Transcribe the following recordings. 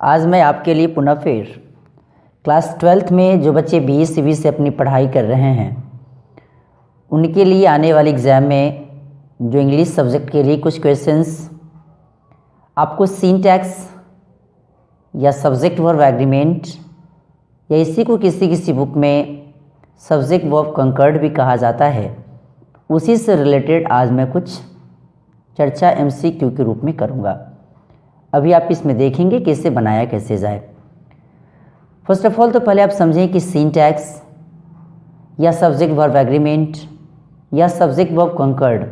आज मैं आपके लिए पुनः फिर क्लास 12th में जो बच्चे BE CB से अपनी पढ़ाई कर रहे हैं उनके लिए आने वाले एग्ज़ाम में जो इंग्लिश सब्जेक्ट के लिए कुछ क्वेश्चंस आपको सिंटैक्स या सब्जेक्ट वर्ब एग्रीमेंट या इसी को किसी किसी बुक में सब्जेक्ट वर्ब कंकर्ड भी कहा जाता है, उसी से रिलेटेड आज मैं कुछ चर्चा MCQ के रूप में करूँगा। अभी आप इसमें देखेंगे कि इसे बनाया कैसे जाए। फर्स्ट ऑफ ऑल तो पहले आप समझें कि सिंटैक्स या सब्जेक्ट वर्ब एग्रीमेंट या सब्जेक्ट वर्ब कंकर्ड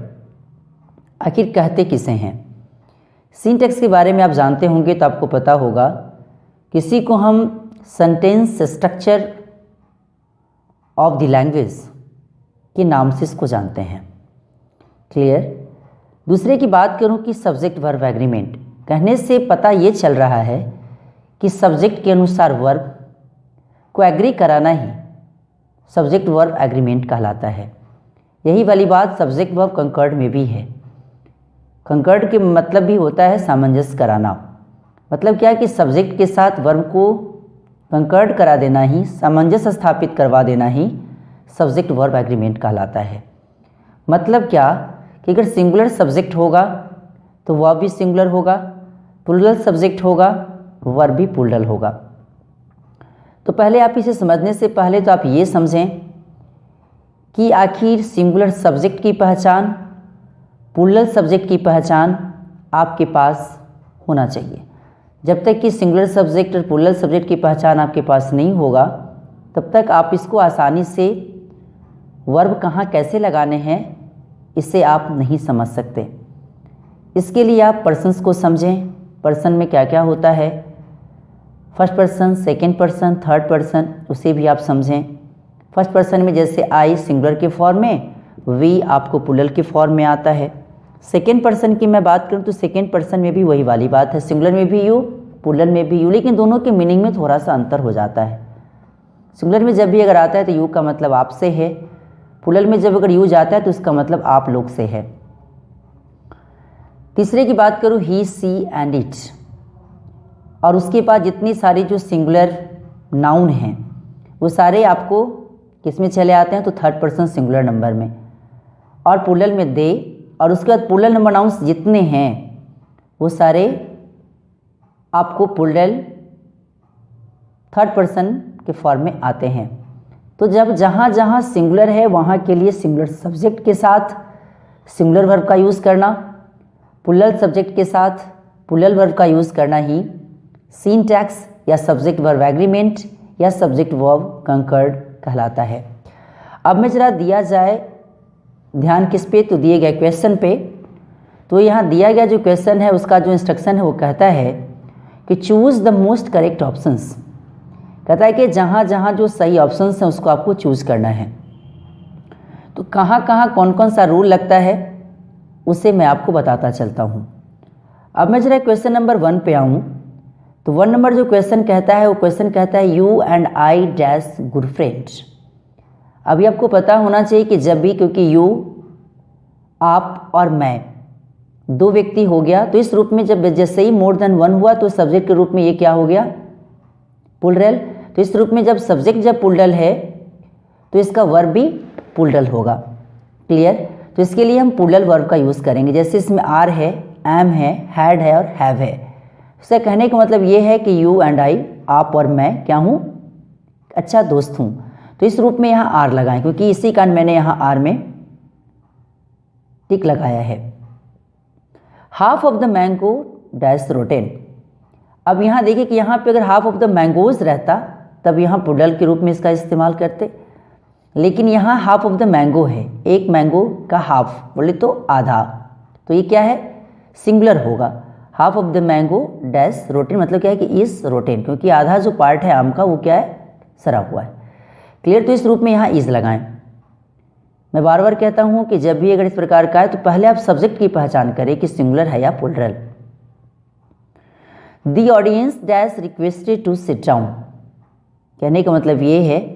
आखिर कहते किसे हैं। सिंटैक्स के बारे में आप जानते होंगे तो आपको पता होगा, किसी को हम sentence structure of the language के नाम से इसको जानते हैं। क्लियर। दूसरे की बात करूं कि सब्जेक्ट वर्ब एग्रीमेंट कहने से पता ये चल रहा है कि सब्जेक्ट के अनुसार वर्ब को एग्री कराना ही सब्जेक्ट वर्ब एग्रीमेंट कहलाता है। यही वाली बात सब्जेक्ट वर्ब कंकर्ड में भी है। कंकर्ड के मतलब भी होता है सामंजस्य कराना। मतलब क्या है कि सब्जेक्ट के साथ वर्ब को कंकर्ड करा देना ही, सामंजस्य स्थापित करवा देना ही सब्जेक्ट वर्ब एग्रीमेंट कहलाता है। मतलब क्या कि अगर सिंगुलर सब्जेक्ट होगा तो वर्ब भी सिंगुलर होगा, प्लूरल सब्जेक्ट होगा वर्ब भी प्लूरल होगा। तो पहले आप इसे समझने से पहले तो आप ये समझें कि आखिर सिंगुलर सब्जेक्ट की पहचान, प्लूरल सब्जेक्ट की पहचान आपके पास होना चाहिए। जब तक कि सिंगुलर सब्जेक्ट और प्लूरल सब्जेक्ट की पहचान आपके पास नहीं होगा तब तक आप इसको आसानी से वर्ब कहाँ कैसे लगाने हैं इसे आप नहीं समझ सकते। इसके लिए आप पर्सन्स को समझें। पर्सन में क्या क्या होता है, first person, second person, third person, उसे भी आप समझें। फर्स्ट पर्सन में जैसे आई सिंगुलर के फॉर्म में, वी आपको प्लूरल के फॉर्म में आता है। सेकंड पर्सन की मैं बात करूं तो सेकंड पर्सन में भी वही वाली बात है, सिंगुलर में भी यू, प्लूरल में भी यू, लेकिन दोनों के मीनिंग में थोड़ा सा अंतर हो जाता है। सिंगुलर में जब भी अगर आता है तो यू का मतलब आपसे है, प्लूरल में जब अगर यू जाता है तो उसका मतलब आप लोग से है। तीसरे की बात करूँ ही, सी एंड इट, और उसके बाद जितनी सारी जो सिंगुलर नाउन हैं वो सारे आपको किस में चले आते हैं तो थर्ड पर्सन सिंगुलर नंबर में, और प्लूरल में दे, और उसके बाद प्लूरल नंबर नाउन्स जितने हैं वो सारे आपको प्लूरल थर्ड पर्सन के फॉर्म में आते हैं। तो जब जहाँ जहाँ सिंगुलर है वहाँ के लिए सिंगुलर सब्जेक्ट के साथ सिंगुलर वर्ब का यूज़ करना, प्लूरल सब्जेक्ट के साथ प्लूरल वर्ब का यूज़ करना ही सिंटैक्स या सब्जेक्ट वर्ब एग्रीमेंट या सब्जेक्ट वर्ब कंकर्ड कहलाता है। अब मैं जरा दिया जाए ध्यान किस पे, तो दिए गए क्वेश्चन पे। तो यहाँ दिया गया जो क्वेश्चन है उसका जो इंस्ट्रक्शन है वो कहता है कि choose the most correct options. कहता है कि जहाँ जहाँ जो सही ऑप्शंस हैं उसको आपको चूज़ करना है। तो कहाँ कहाँ कौन कौन सा रूल लगता है उसे मैं आपको बताता चलता हूँ। अब मैं जरा क्वेश्चन नंबर 1 पे आऊँ तो 1 नंबर जो क्वेश्चन कहता है वो क्वेश्चन कहता है you and I dash good friends. अभी आपको पता होना चाहिए कि जब भी, क्योंकि यू, आप और मैं दो व्यक्ति हो गया, तो इस रूप में जब जैसे ही मोर देन 1 हुआ तो सब्जेक्ट के रूप में ये क्या हो गया, प्लूरल। तो इस रूप में जब सब्जेक्ट जब प्लूरल है तो इसका वर्ब भी प्लूरल होगा। क्लियर। तो इसके लिए हम प्लूरल वर्ब का यूज़ करेंगे। जैसे इसमें आर है, एम है, हैड है और हैव है। इसका कहने का मतलब ये है कि यू एंड आई, आप और मैं क्या हूँ, अच्छा दोस्त हूँ। तो इस रूप में यहाँ आर लगाएं, क्योंकि इसी कारण मैंने यहाँ आर में टिक लगाया है। Half of the mango dash rotten. अब यहाँ देखिए कि यहाँ पे अगर हाफ ऑफ द मैंगोज रहता तब यहाँ प्लूरल के रूप में इसका इस्तेमाल करते, लेकिन यहाँ हाफ ऑफ द मैंगो है, एक मैंगो का हाफ बोले तो आधा, तो ये क्या है, सिंगुलर होगा। Half of the mango dash rotten मतलब क्या है कि इस रोटेन, क्योंकि आधा जो पार्ट है आम का वो क्या है, सरा हुआ है। क्लियर। तो इस रूप में यहाँ इज लगाएं। मैं बार बार कहता हूँ कि जब भी अगर इस प्रकार का है तो पहले आप सब्जेक्ट की पहचान करें कि सिंगुलर है या plural. The audience dash requested to sit down. कहने का मतलब ये है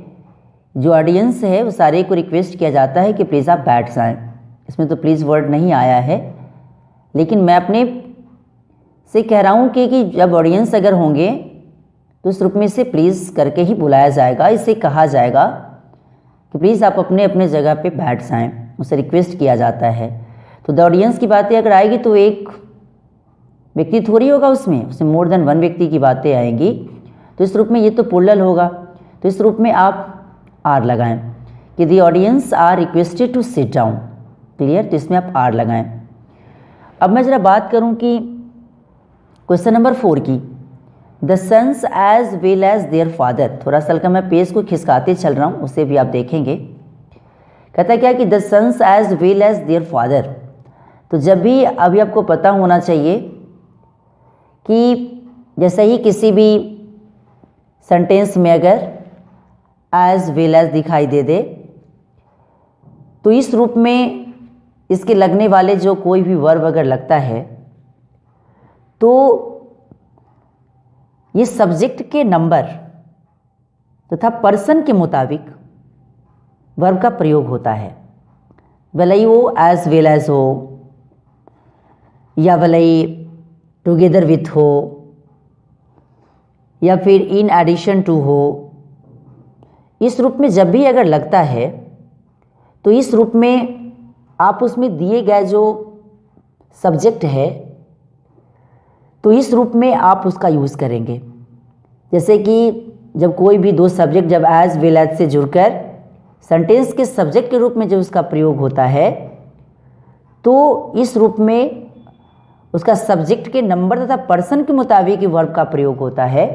जो ऑडियंस है वो सारे को रिक्वेस्ट किया जाता है कि प्लीज़ आप बैठ जाएं। इसमें तो प्लीज़ वर्ड नहीं आया है, लेकिन मैं अपने से कह रहा हूँ कि जब ऑडियंस अगर होंगे तो इस रूप में से प्लीज़ करके ही बुलाया जाएगा। इससे कहा जाएगा कि प्लीज़ आप अपने अपने जगह पे बैठ जाएं, उससे रिक्वेस्ट किया जाता है। तो द ऑडियंस की बातें अगर आएगी तो एक व्यक्ति थोड़ी होगा उसमें मोर देन वन व्यक्ति की बातें आएंगी। तो इस रूप में ये तो प्लूरल होगा, तो इस रूप में आप आर लगाएं कि the audience are requested to sit down. Clear? तो इसमें आप आर लगाएं। अब मैं ज़रा बात करूं कि क्वेश्चन नंबर 4 की, the sons as well as their father. थोड़ा सा हल्का मैं पेज को खिसकाते चल रहा हूँ, उसे भी आप देखेंगे। कहता क्या कि the sons as well as their father. तो जब भी अभी आपको पता होना चाहिए कि जैसे ही किसी भी सेंटेंस में अगर एज वेल एज दिखाई दे तो इस रूप में इसके लगने वाले जो कोई भी वर्ब अगर लगता है तो ये सब्जेक्ट के नंबर तथा पर्सन के मुताबिक वर्ब का प्रयोग होता है। भले ही वो एज वेल एज हो या भले ही टुगेदर विथ हो या फिर इन एडिशन टू हो, इस रूप में जब भी अगर लगता है तो इस रूप में आप उसमें दिए गए जो सब्जेक्ट है तो इस रूप में आप उसका यूज़ करेंगे। जैसे कि जब कोई भी दो सब्जेक्ट जब एज वेल एज से जुड़कर सेंटेंस के सब्जेक्ट के रूप में जब उसका प्रयोग होता है तो इस रूप में उसका सब्जेक्ट के नंबर तथा पर्सन के मुताबिक ही वर्ब का प्रयोग होता है।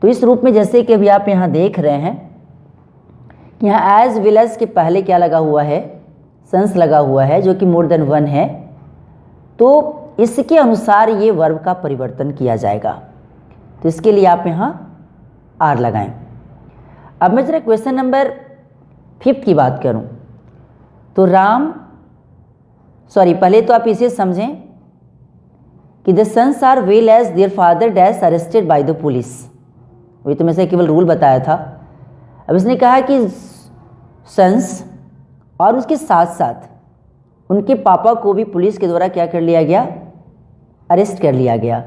तो इस रूप में जैसे कि अभी आप यहाँ देख रहे हैं कि यहाँ एज वेल एज के पहले क्या लगा हुआ है, सेंस लगा हुआ है जो कि मोर देन वन है, तो इसके अनुसार ये वर्ब का परिवर्तन किया जाएगा। तो इसके लिए आप यहाँ आर लगाएं। अब मैं जरा क्वेश्चन नंबर 5 की बात करूं तो पहले तो आप इसे समझें कि the sons are well as their father dash arrested by the police. वही तो मैं से केवल रूल बताया था। अब इसने कहा कि सन्स और उसके साथ साथ उनके पापा को भी पुलिस के द्वारा क्या कर लिया गया, अरेस्ट कर लिया गया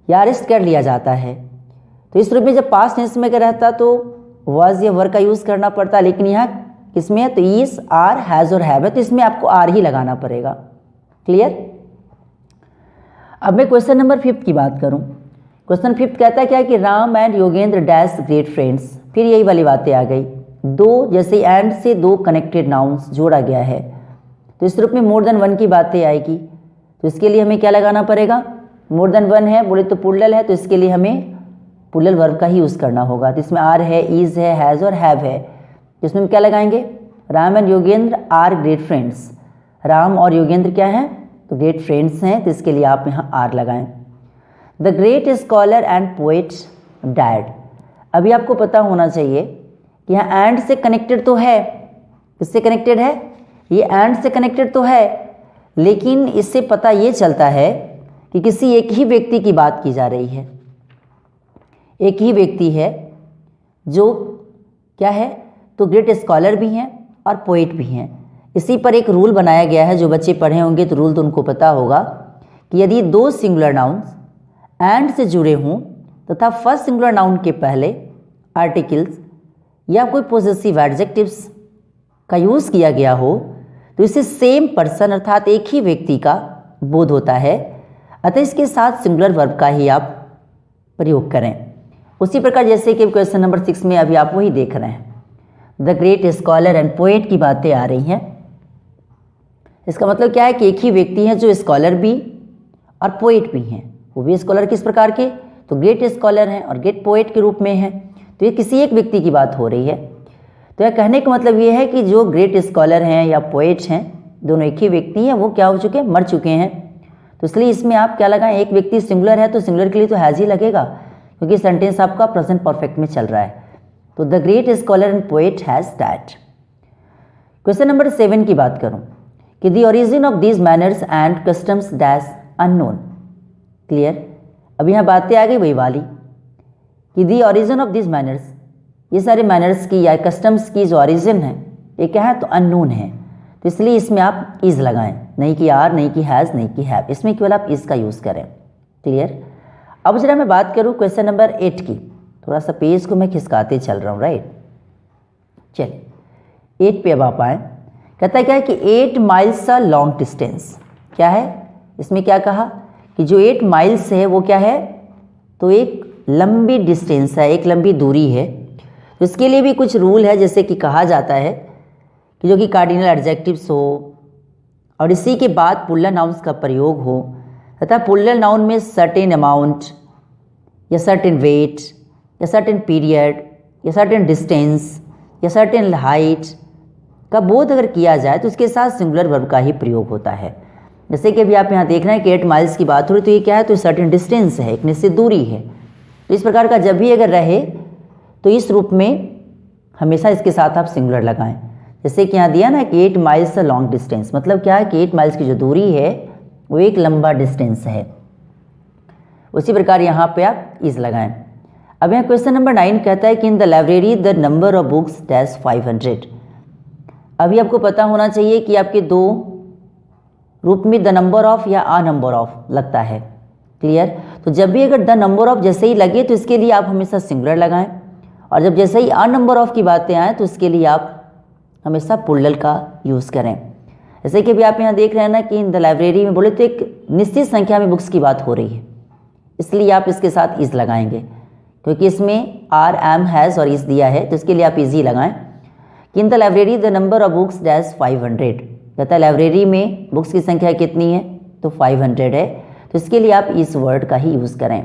या अरेस्ट कर लिया जाता है। तो इस रूप में जब पास्ट टेंस में रहता तो वाज या वर का यूज़ करना पड़ता, लेकिन यहाँ किसमें है तो इज, आर, हैज़ और हैव है, तो इसमें आपको आर ही लगाना पड़ेगा। क्लियर? अब मैं क्वेश्चन नंबर 5 की बात करूं। क्वेश्चन 5 कहता है क्या कि Ram and Yogendra dash great friends. फिर यही वाली बातें आ गई, दो जैसे एंड से दो कनेक्टेड नाउन्स जोड़ा गया है तो इस रूप में मोर देन वन की बातें आएगी। तो इसके लिए हमें क्या लगाना पड़ेगा, मोर देन वन है बोले तो प्लूरल है, तो इसके लिए हमें प्लूरल वर्ब का ही यूज़ करना होगा। तो इसमें आर है, इज है, हैज़ और हैव है। तो इसमें क्या लगाएंगे, Ram and Yogendra are great friends. Ram और योगेंद्र क्या हैं तो ग्रेट फ्रेंड्स हैं, तो इसके लिए आप यहाँ आर लगाएं। The great scholar and poet died. अभी आपको पता होना चाहिए कि यहाँ एंड से कनेक्टेड तो है, किससे कनेक्टेड है, ये एंड से कनेक्टेड तो है, लेकिन इससे पता ये चलता है कि किसी एक ही व्यक्ति की बात की जा रही है। एक ही व्यक्ति है जो क्या है तो ग्रेट स्कॉलर भी हैं और पोएट भी हैं। इसी पर एक रूल बनाया गया है, जो बच्चे पढ़े होंगे तो रूल तो उनको पता होगा कि यदि दो सिंगुलर नाउन्स एंड से जुड़े हों तथा फर्स्ट सिंगुलर नाउन के पहले आर्टिकल्स या कोई पॉसेसिव एडजेक्टिव्स का यूज़ किया गया हो तो इसे सेम पर्सन अर्थात एक ही व्यक्ति का बोध होता है, अतः इसके साथ सिंगुलर वर्ब का ही आप प्रयोग करें। उसी प्रकार जैसे कि क्वेश्चन नंबर 6 में अभी आप वही देख रहे हैं, the great scholar and poet की बातें आ रही हैं। इसका मतलब क्या है कि एक ही व्यक्ति है जो स्कॉलर भी और पोएट भी हैं। वो भी स्कॉलर किस प्रकार के तो ग्रेट स्कॉलर हैं और ग्रेट पोएट के रूप में हैं। तो ये किसी एक व्यक्ति की बात हो रही है। तो यह कहने का मतलब ये है कि जो ग्रेट स्कॉलर हैं या पोएट हैं दोनों एक ही व्यक्ति हैं, वो क्या हो चुके हैं, मर चुके हैं। तो इसलिए इसमें आप क्या लगाएं, एक व्यक्ति सिंगुलर है तो सिंगुलर के लिए तो हैज़ ही लगेगा क्योंकि सेंटेंस आपका प्रेजेंट परफेक्ट में चल रहा है। तो the great scholar and poet has died. Question number 7 की बात करूं कि the origin of these manners and customs dash unknown. Clear? अब यहाँ बातें आ गई वही वाली कि the origin of these manners, ये सारे मैनर्स की या कस्टम्स की जो ओरिजिन है ये क्या है तो अननोन है। तो इसलिए इसमें आप इज लगाएं, नहीं कि आर, नहीं कि हैज़, नहीं कि हैव, इसमें केवल आप इज का यूज़ करें। क्लियर। अब जरा मैं बात करूँ क्वेश्चन नंबर 8 की, थोड़ा सा पेज को मैं खिसकाते चल रहा हूँ, राइट। चलिए 8 पे अब आप आए। कहता है क्या है कि 8 माइल्स अ लॉन्ग डिस्टेंस। क्या है इसमें, क्या कहा कि जो 8 माइल्स है वो क्या है, तो एक लंबी डिस्टेंस है, एक लंबी दूरी है। तो इसके लिए भी कुछ रूल है, जैसे कि कहा जाता है कि जो कि कार्डिनल एडजेक्टिव्स हो और इसी के बाद पुल्लर नाउन्स का प्रयोग हो, तथा पुल्लर नाउन में सर्टेन अमाउंट या सर्टेन वेट या सर्टेन पीरियड या सर्टेन डिस्टेंस या सर्टेन हाइट का बोध अगर किया जाए तो इसके साथ सिंगुलर वर्ब का ही प्रयोग होता है। जैसे कि अभी आप यहाँ देख रहे हैं कि 8 माइल्स की बात हो रही, तो ये क्या है, तो सर्टेन डिस्टेंस है, एक निश्चित दूरी है। तो इस प्रकार का जब भी अगर रहे तो इस रूप में हमेशा इसके साथ आप सिंगुलर लगाएं। जैसे कि यहाँ दिया ना कि 8 माइल्स लॉन्ग डिस्टेंस, मतलब क्या है कि 8 माइल्स की जो दूरी है वो एक लंबा डिस्टेंस है। उसी प्रकार यहाँ पे आप इज लगाएं। अब यहाँ क्वेश्चन नंबर 9 कहता है कि in the library the number of books dash 500। अभी आपको पता होना चाहिए कि आपके दो रूप में द नंबर ऑफ या आ नंबर ऑफ लगता है, क्लियर। तो जब भी अगर द नंबर ऑफ जैसे ही लगे तो इसके लिए आप हमेशा सिंगुलर लगाएं, और जब जैसे ही आ नंबर ऑफ की बातें आएँ तो इसके लिए आप हमेशा प्लूरल का यूज़ करें। जैसे कि अभी आप यहाँ देख रहे हैं ना कि इन द लाइब्रेरी में बोले तो एक निश्चित संख्या में बुक्स की बात हो रही है, इसलिए आप इसके साथ इज लगाएंगे, क्योंकि इसमें आर एम हैज़ और इज दिया है, तो इसके लिए आप इजी लगाएं कि in the library the number of books dash 500। कहता है लाइब्रेरी में बुक्स की संख्या कितनी है, तो 500 है, तो इसके लिए आप इस वर्ड का ही यूज़ करें।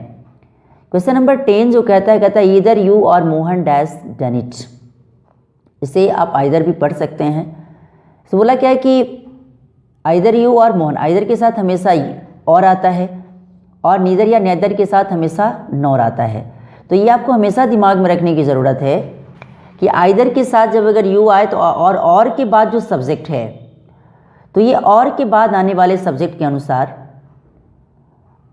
क्वेश्चन नंबर 10 जो कहता है ईदर यू और मोहन डैश डन इट। इसे आप आइदर भी पढ़ सकते हैं। तो बोला क्या है कि आइदर यू और मोहन, आइदर के साथ हमेशा और आता है और नीदर या नेदर के साथ हमेशा नॉर आता है। तो ये आपको हमेशा दिमाग में रखने की ज़रूरत है कि आइदर के साथ जब अगर यू आए तो और के बाद जो सब्जेक्ट है, तो ये और के बाद आने वाले सब्जेक्ट के अनुसार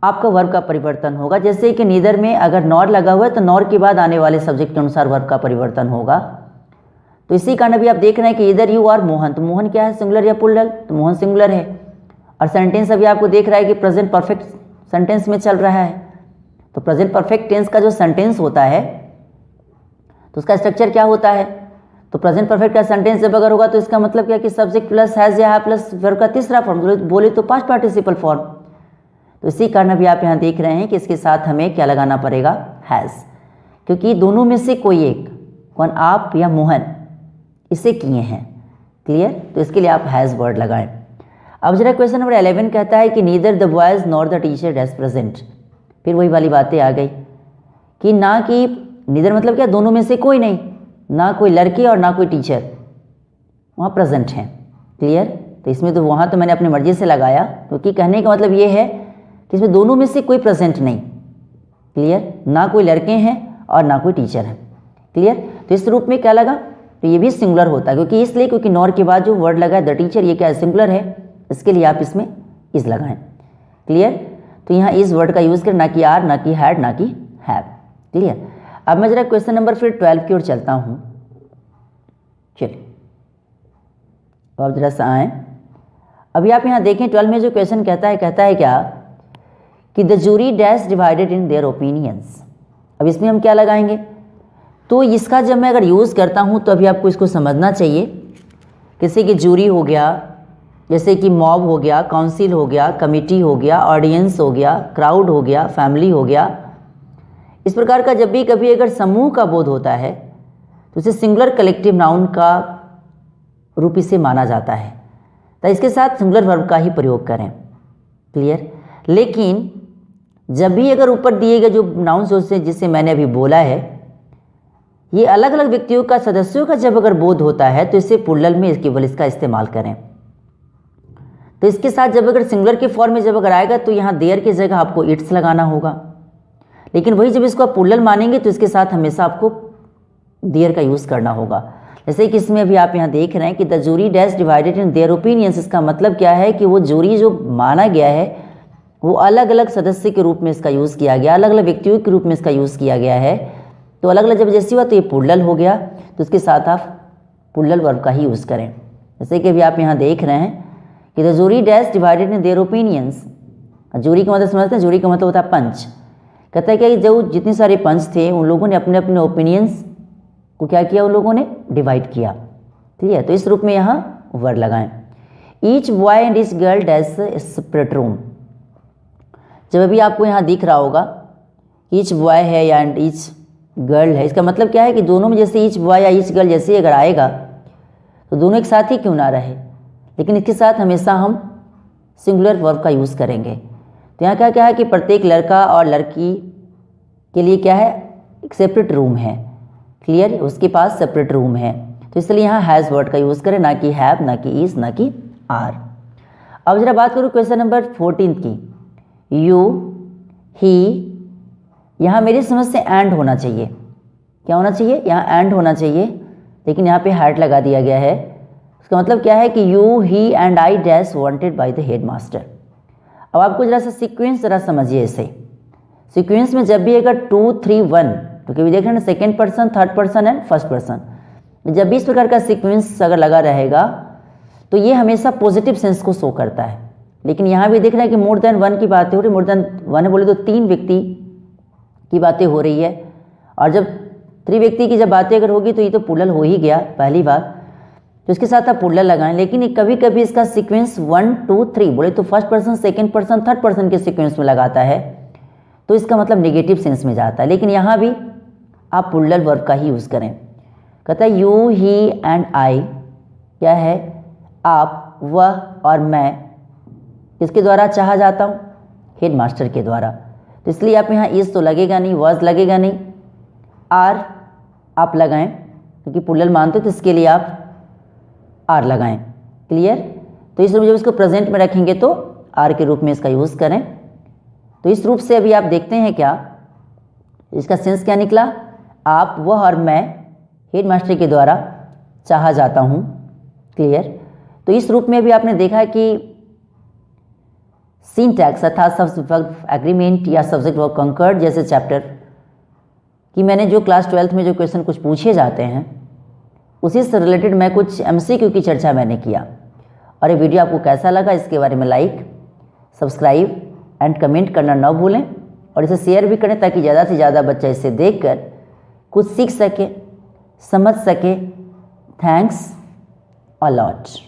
आपका वर्ब का परिवर्तन होगा। जैसे कि नीदर में अगर नॉर लगा हुआ है तो नॉर के बाद आने वाले सब्जेक्ट के अनुसार वर्ब का परिवर्तन होगा। तो इसी कारण अभी आप देख रहे हैं कि इधर यू और मोहन, तो मोहन क्या है, सिंगुलर या प्लूरल, तो मोहन सिंगुलर है। और सेंटेंस अभी आपको देख रहा है कि प्रेजेंट परफेक्ट सेंटेंस में चल रहा है। तो प्रेजेंट परफेक्ट टेंस का जो सेंटेंस होता है तो उसका स्ट्रक्चर क्या होता है, तो प्रेजेंट परफेक्ट का सेंटेंस जब अगर होगा तो इसका मतलब क्या कि सब्जेक्ट प्लस हैज या है प्लस वर्ब का तीसरा फॉर्म, बोले तो पास्ट पार्टिसिपल फॉर्म। तो इसी कारण अभी आप यहाँ देख रहे हैं कि इसके साथ हमें क्या लगाना पड़ेगा, हैज़, क्योंकि दोनों में से कोई एक, कौन, आप या मोहन, इसे किए हैं, क्लियर। तो इसके लिए आप हैज़ वर्ड लगाएं। अब जरा क्वेश्चन नंबर 11 कहता है कि neither the boys nor the teacher dash present. फिर वही वाली बातें आ गई कि ना कि नीदर मतलब क्या, दोनों में से कोई नहीं, ना कोई लड़के और ना कोई टीचर वहाँ प्रेजेंट हैं, क्लियर। तो इसमें तो वहाँ तो मैंने अपनी मर्जी से लगाया, क्योंकि कहने का मतलब ये है कि इसमें दोनों में से कोई प्रेजेंट नहीं, क्लियर, ना कोई लड़के हैं और ना कोई टीचर है, क्लियर। तो इस रूप में क्या लगा, तो ये भी सिंगुलर होता है, क्योंकि इसलिए क्योंकि नॉर के बाद जो वर्ड लगा है द टीचर, ये क्या है, सिंगुलर है, इसके लिए आप इसमें इज लगाएं, क्लियर। तो यहाँ इस वर्ड का यूज़ करें, ना कि आर, ना कि हैड, ना कि हैव, क्लियर। अब मैं जरा क्वेश्चन नंबर फिर 12 की ओर चलता हूँ। चलिए तो अब जरा सा आए। अभी आप यहाँ देखें 12 में जो क्वेश्चन कहता है क्या कि the jury dash divided in their opinions. अब इसमें हम क्या लगाएंगे, तो इसका जब मैं अगर यूज़ करता हूँ तो अभी आपको इसको समझना चाहिए। जैसे कि जूरी हो गया, जैसे कि मॉब हो गया, काउंसिल हो गया, कमिटी हो गया, ऑडियंस हो गया, क्राउड हो गया, फैमिली हो गया। इस प्रकार का जब भी कभी अगर समूह का बोध होता है तो इसे सिंगुलर कलेक्टिव नाउन का रूप इसे माना जाता है, तो इसके साथ सिंगुलर वर्ब का ही प्रयोग करें, क्लियर। लेकिन जब भी अगर ऊपर दिए गए जो नाउन्स होते जिससे मैंने अभी बोला है, ये अलग अलग व्यक्तियों का, सदस्यों का जब अगर बोध होता है तो इसे प्लूरल में केवल इसका इस्तेमाल करें। तो इसके साथ जब अगर सिंगुलर के फॉर्म में जब अगर आएगा तो यहाँ देयर की जगह आपको इट्स लगाना होगा, लेकिन वही जब इसको आप प्लूरल मानेंगे तो इसके साथ हमेशा आपको देयर का यूज़ करना होगा। जैसे कि इसमें अभी आप यहाँ देख रहे हैं कि the jury dash divided in their opinions. इसका मतलब क्या है कि वो जूरी जो माना गया है वो अलग अलग सदस्य के रूप में इसका यूज़ किया गया, अलग अलग व्यक्तियों के रूप में इसका यूज़ किया गया है। तो अलग अलग जब जैसी हुआ तो ये प्लूरल हो गया, तो इसके साथ आप प्लूरल वर्ब का ही यूज़ करें। जैसे कि अभी आप यहाँ देख रहे हैं कि the jury dash divided in their opinions, jury का मतलब समझते हैं, जूरी का मतलब होता है पंच। कहता है कि जो जितने सारे पंच थे उन लोगों ने अपने अपने ओपिनियंस को क्या किया, उन लोगों ने डिवाइड किया। ठीक है, तो इस रूप में यहाँ वर्ड लगाएं। Each boy and each girl dash separate room. जब अभी आपको यहाँ दिख रहा होगा ईच बॉय है या एंड ईच गर्ल है, इसका मतलब क्या है कि दोनों में जैसे ईच बॉय या ईच गर्ल जैसे अगर आएगा तो दोनों एक साथ ही क्यों ना रहे, लेकिन इसके साथ हमेशा हम सिंगुलर वर्ब का यूज़ करेंगे। तो यहाँ क्या है कि प्रत्येक लड़का और लड़की के लिए क्या है, एक सेपरेट रूम है। क्लियर, उसके पास सेपरेट रूम है, तो इसलिए यहाँ हैज़ वर्ड का यूज़ करें, ना कि हैव, ना कि इज़, ना कि आर। अब जरा बात करूँ क्वेश्चन नंबर 14 की। यू, ही, यहाँ मेरी समझ से एंड होना चाहिए। क्या होना चाहिए, यहाँ एंड होना चाहिए, लेकिन यहाँ पे हार्ट लगा दिया गया है। इसका मतलब क्या है कि you, he and I dash wanted by the head master. अब आपको जरा सा सीक्वेंस जरा समझिए इसे। सीक्वेंस में जब भी अगर 2, 3, 1, तो कभी देख रहे हैं second person, third person and first person, जब भी इस प्रकार का सीक्वेंस अगर लगा रहेगा तो ये हमेशा पॉजिटिव सेंस को शो करता है। लेकिन यहाँ भी देख रहे हैं कि मोर देन वन की बातें हो रही, मोर देन वन है बोले तो 3 व्यक्ति की बातें हो रही है, और जब 3 व्यक्ति की जब बातें अगर होगी तो ये तो पुलल हो ही गया पहली बात, तो इसके साथ आप पुलल लगाएं। लेकिन कभी कभी इसका सीक्वेंस 1, 2, 3 बोले तो first person, second person, third person के सीक्वेंस में लगाता है, तो इसका मतलब नेगेटिव सेंस में जाता है। लेकिन यहाँ भी आप पुलल वर्ब का ही यूज़ करें। कहता है यू, ही एंड आई क्या है, आप, वह और मैं किसके द्वारा चाहा जाता हूँ, हेड मास्टर के द्वारा। तो इसलिए आप यहाँ इस तो लगेगा नहीं, वॉज लगेगा नहीं, आर आप लगाएं क्योंकि पुलल मानते तो इसके लिए आप आर लगाएं। क्लियर, तो इस रूप में जब इसको प्रेजेंट में रखेंगे तो आर के रूप में इसका यूज़ करें। तो इस रूप से अभी आप देखते हैं क्या इसका सेंस क्या निकला, आप, वह और मैं हेड मास्टर के द्वारा चाहा जाता हूँ। क्लियर, तो इस रूप में भी आपने देखा कि सिंटैक्स अर्थात सब्जेक्ट वर्ब एग्रीमेंट या सब्जेक्ट वर्ब कंकर्ड जैसे चैप्टर कि मैंने जो क्लास 12th में जो क्वेश्चन कुछ पूछे जाते हैं उसी से रिलेटेड मैं कुछ MCQ की चर्चा मैंने किया। और ये वीडियो आपको कैसा लगा इसके बारे में लाइक, सब्सक्राइब एंड कमेंट करना ना भूलें, और इसे शेयर भी करें ताकि ज़्यादा से ज़्यादा बच्चा इसे देखकर कुछ सीख सके, समझ सके। Thanks a lot.